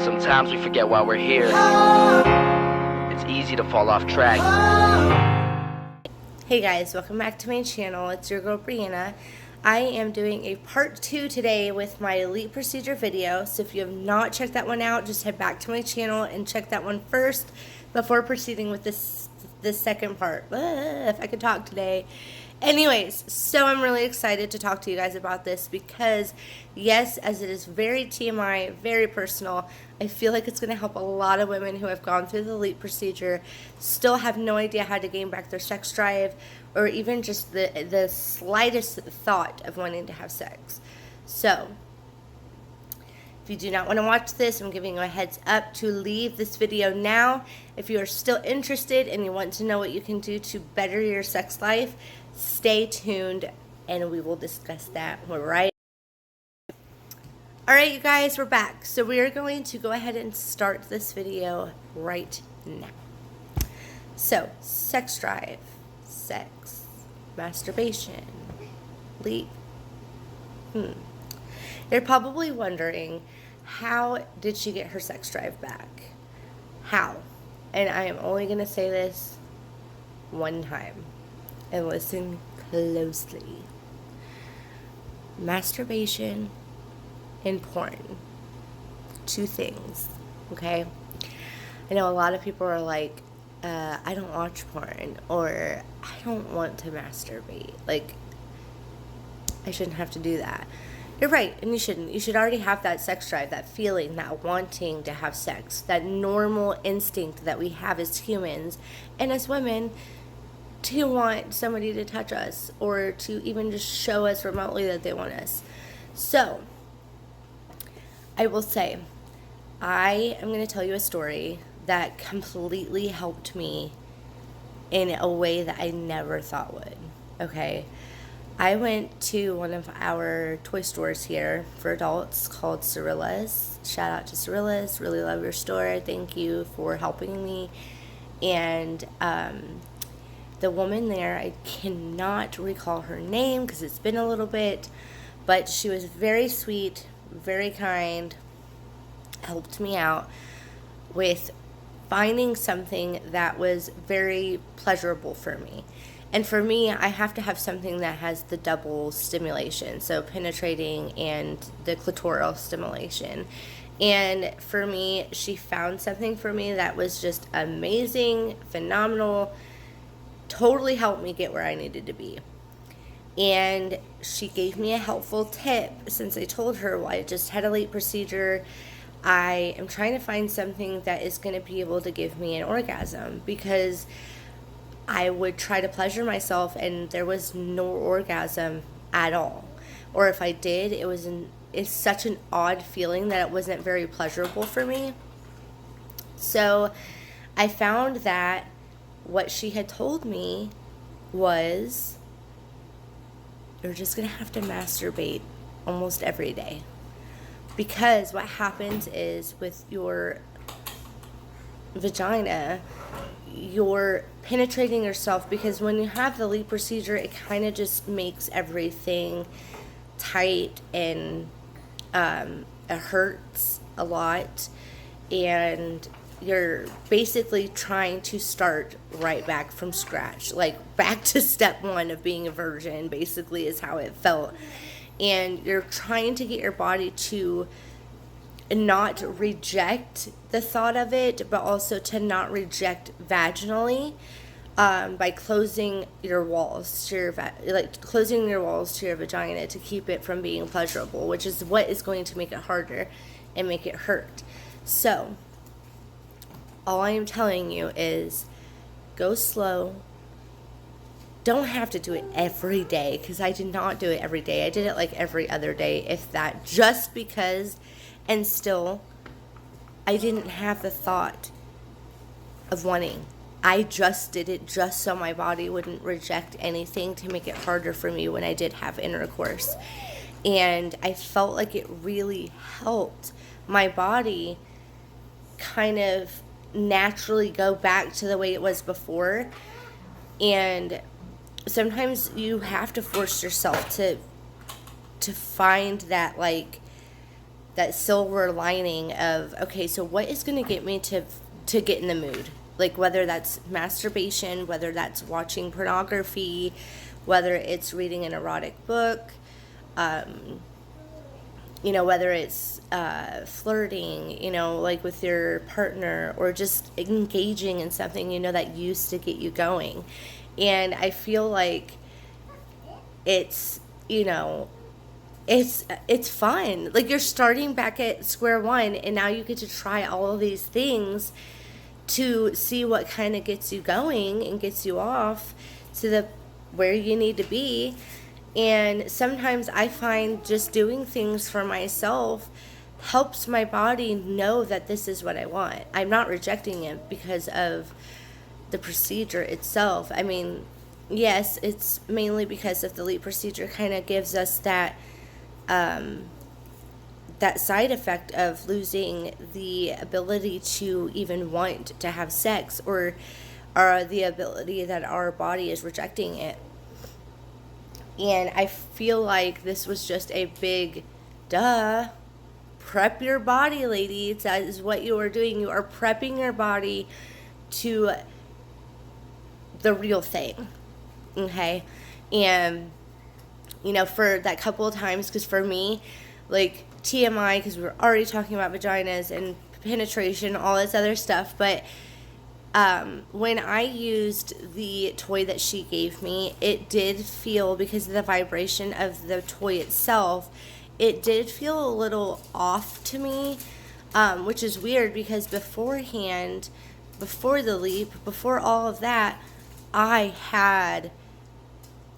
Sometimes we forget why we're here. It's easy to fall off track. Hey guys, welcome back to my channel. It's your girl Brianna. I am doing a part 2 today with my Leep procedure video. So if you have not checked that one out, just head back to my channel and check that one first before proceeding with this second part. If I could talk today. Anyways, so I'm really excited to talk to you guys about this because, yes, as it is very TMI, very personal, I feel like it's going to help a lot of women who have gone through the Leep procedure, still have no idea how to gain back their sex drive, or even just the slightest thought of wanting to have sex. So, if you do not want to watch this, I'm giving you a heads up to leave this video now. If you are still interested and you want to know what you can do to better your sex life, stay tuned and we will discuss that right. Alright you guys, we're back. So we are going to go ahead and start this video right now. So, sex drive, sex, masturbation, Leep. You're probably wondering, how did she get her sex drive back? How? And I am only going to say this one time. And listen closely. Masturbation and porn. Two things. Okay? I know a lot of people are like, I don't watch porn, or I don't want to masturbate. Like, I shouldn't have to do that. You're right, and you shouldn't. You should already have that sex drive, that feeling, that wanting to have sex, that normal instinct that we have as humans and as women to want somebody to touch us or to even just show us remotely that they want us. So, I will say, I am going to tell you a story that completely helped me in a way that I never thought would. Okay? I went to one of our toy stores here for adults called Cirilla's. Shout out to Cirilla's. Really love your store. Thank you for helping me. And the woman there, I cannot recall her name because it's been a little bit, but she was very sweet, very kind, helped me out with finding something that was very pleasurable for me. And for me, I have to have something that has the double stimulation, so penetrating and the clitoral stimulation. And for me, she found something for me that was just amazing, phenomenal, totally helped me get where I needed to be. And she gave me a helpful tip since I told her, well, I just had a Leep procedure. I am trying to find something that is going to be able to give me an orgasm, because I would try to pleasure myself and there was no orgasm at all. Or if I did, it's such an odd feeling that it wasn't very pleasurable for me. So I found that what she had told me was, you're just going to have to masturbate almost every day. Because what happens is with your vagina, you're penetrating yourself, because when you have the Leep procedure, it kind of just makes everything tight and it hurts a lot, and you're basically trying to start right back from scratch, like back to step one of being a virgin, basically is how it felt. And you're trying to get your body to not reject the thought of it, but also to not reject vaginally, by closing your walls to your closing your walls to your vagina to keep it from being pleasurable, which is what is going to make it harder and make it hurt. So all I am telling you is go slow. Don't have to do it every day, because I did not do it every day. I did it like every other day, if that, just because, and still, I didn't have the thought of wanting. I just did it just so my body wouldn't reject anything to make it harder for me when I did have intercourse. And I felt like it really helped my body kind of naturally go back to the way it was before. And sometimes you have to force yourself to find that, like, that silver lining of, okay, so what is going to get me to get in the mood? Like, whether that's masturbation, whether that's watching pornography, whether it's reading an erotic book, whether it's flirting, like with your partner, or just engaging in something, that used to get you going. And I feel like it's, it's fun. Like, you're starting back at square one, and now you get to try all of these things to see what kind of gets you going and gets you off to the where you need to be. And sometimes I find just doing things for myself helps my body know that this is what I want. I'm not rejecting it because of the procedure itself. I mean, yes, it's mainly because of the Leep procedure kind of gives us that that side effect of losing the ability to even want to have sex, or the ability that our body is rejecting it. And I feel like this was just a big duh. Prep your body, ladies. That is what you are doing. You are prepping your body to the real thing. Okay? And, for that couple of times, because for me, like, TMI, because we were already talking about vaginas and penetration, all this other stuff, but when I used the toy that she gave me, it did feel, because of the vibration of the toy itself, it did feel a little off to me, which is weird, because beforehand, before the Leep, before all of that, I had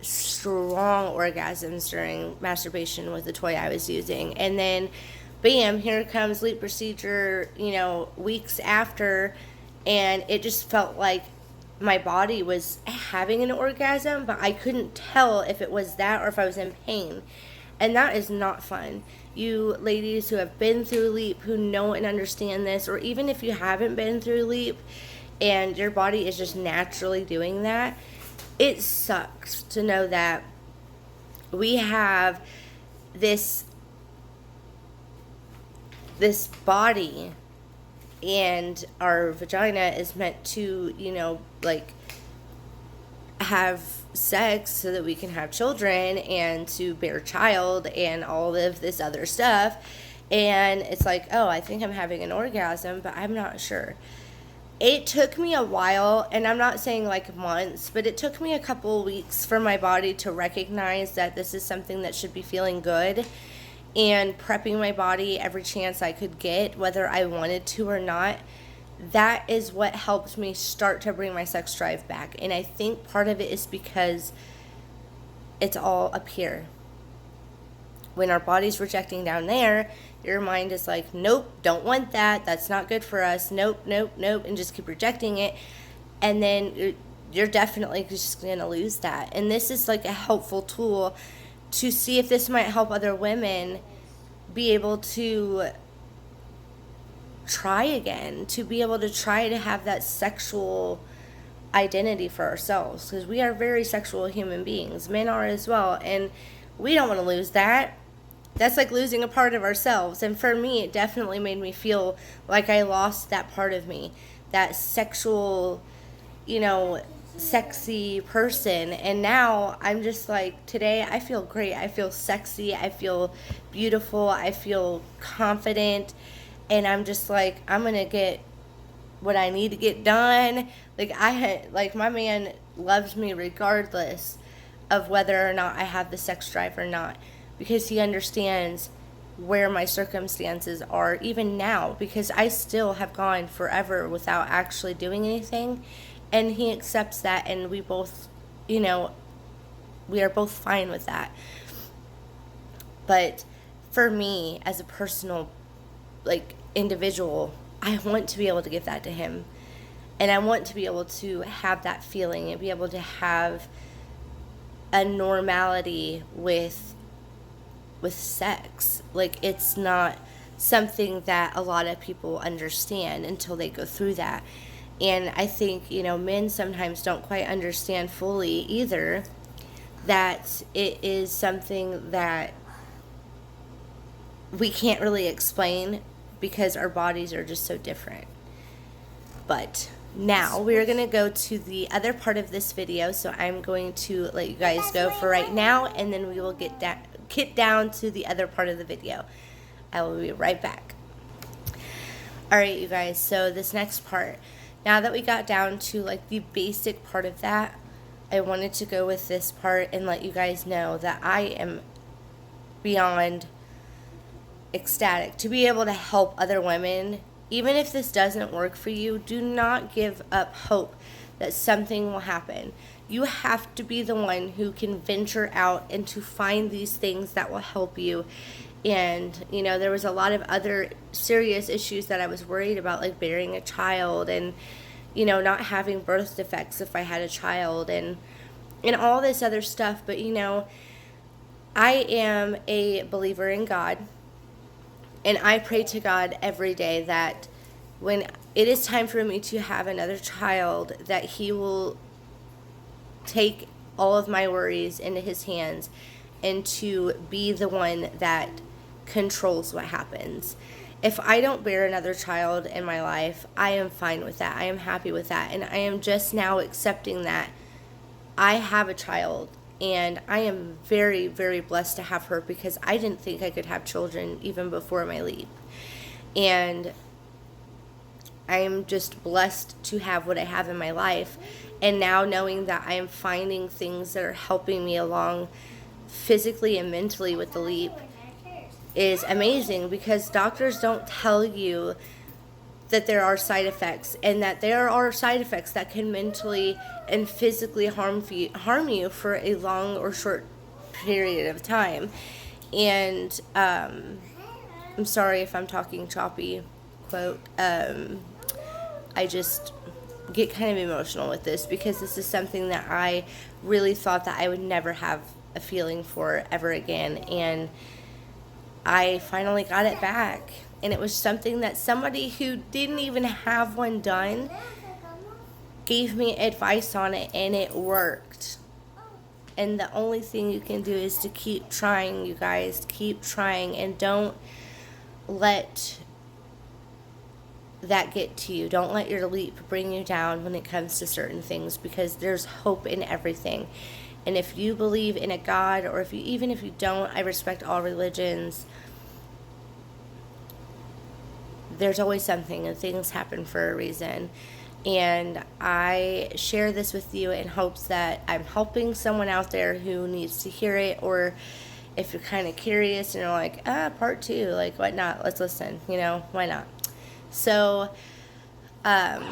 strong orgasms during masturbation with the toy I was using. And then, bam, here comes Leep procedure, weeks after, and it just felt like my body was having an orgasm, but I couldn't tell if it was that or if I was in pain. And that is not fun. You ladies who have been through Leep, who know and understand this, or even if you haven't been through Leep and your body is just naturally doing that, it sucks to know that we have this body, and our vagina is meant to, have sex so that we can have children and to bear a child and all of this other stuff. And it's like, oh, I think I'm having an orgasm, but I'm not sure. It took me a while, and I'm not saying like months, but it took me a couple weeks for my body to recognize that this is something that should be feeling good, and prepping my body every chance I could get, whether I wanted to or not. That is what helped me start to bring my sex drive back. And I think part of it is because it's all up here. When our body's rejecting down there, your mind is like, nope, don't want that. That's not good for us. Nope, nope, nope. And just keep rejecting it. And then you're definitely just going to lose that. And this is like a helpful tool to see if this might help other women be able to try again, to be able to try to have that sexual identity for ourselves. Because we are very sexual human beings. Men are as well. And we don't want to lose that. That's like losing a part of ourselves. And for me, it definitely made me feel like I lost that part of me, that sexual, sexy person. And now I'm just like, today I feel great. I feel sexy. I feel beautiful. I feel confident. And I'm just like, I'm going to get what I need to get done. Like my man loves me regardless of whether or not I have the sex drive or not, because he understands where my circumstances are even now, because I still have gone forever without actually doing anything, and he accepts that, and we both, we are both fine with that. But for me, as a personal, individual, I want to be able to give that to him, and I want to be able to have that feeling and be able to have a normality with sex. It's not something that a lot of people understand until they go through that. And I think, men sometimes don't quite understand fully either that it is something that we can't really explain because our bodies are just so different. But now we're going to go to the other part of this video. So I'm going to let you guys go for right now, and then we will get down to the other part of the video. I will be right back. Alright, you guys, so this next part, now that we got down to like the basic part of that, I wanted to go with this part and let you guys know that I am beyond ecstatic to be able to help other women. Even if this doesn't work for you, do not give up hope that something will happen. You have to be the one who can venture out and to find these things that will help you. And, you know, there was a lot of other serious issues that I was worried about, like bearing a child and, you know, not having birth defects if I had a child and all this other stuff. But, you know, I am a believer in God, and I pray to God every day that when it is time for me to have another child, that He will take all of my worries into His hands and to be the one that controls what happens. If I don't bear another child in my life, I am fine with that. I am happy with that. And I am just now accepting that I have a child, and I am very, very blessed to have her, because I didn't think I could have children even before my Leep. And I am just blessed to have what I have in my life. And now knowing that I am finding things that are helping me along physically and mentally with the Leep is amazing, because doctors don't tell you that there are side effects, and that there are side effects that can mentally and physically harm you for a long or short period of time. And I'm sorry if I'm talking choppy, quote. I just get kind of emotional with this, because this is something that I really thought that I would never have a feeling for ever again, and I finally got it back. And it was something that somebody who didn't even have one done gave me advice on it, and it worked. And the only thing you can do is to keep trying, you guys. Keep trying, and don't let that get to you. Don't let your Leep bring you down when it comes to certain things, because there's hope in everything. And if you believe in a God, or even if you don't, I respect all religions. There's always something, and things happen for a reason. And I share this with you in hopes that I'm helping someone out there who needs to hear it. Or if you're kind of curious and you're like, part 2, like, what not? Let's listen, you know, why not? So, but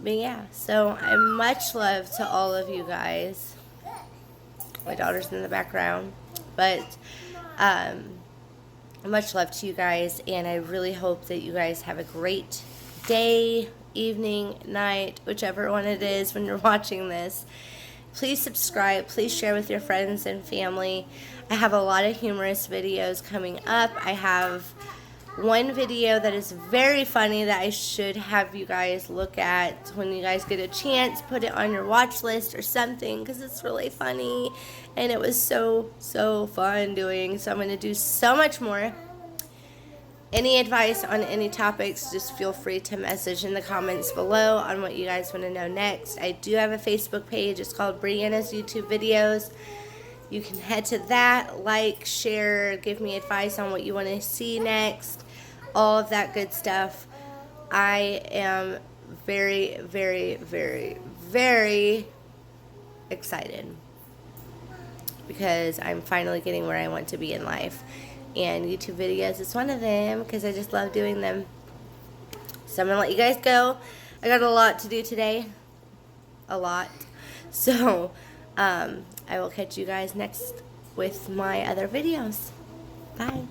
yeah, so much love to all of you guys. My daughter's in the background, but much love to you guys, and I really hope that you guys have a great day, evening, night, whichever one it is when you're watching this. Please subscribe, please share with your friends and family. I have a lot of humorous videos coming up. I have one video that is very funny that I should have you guys look at when you guys get a chance. Put it on your watch list or something, because it's really funny, and it was so fun doing. So I'm going to do so much more. Any advice on any topics, just feel free to message in the comments below on what you guys want to know next. I do have a Facebook page. It's called Brianna's YouTube Videos. You can head to that, like, share, give me advice on what you want to see next, all of that good stuff. I am very, very, very, very excited, because I'm finally getting where I want to be in life. And YouTube videos is one of them, because I just love doing them. So I'm going to let you guys go. I got a lot to do today. A lot. So, I will catch you guys next with my other videos. Bye.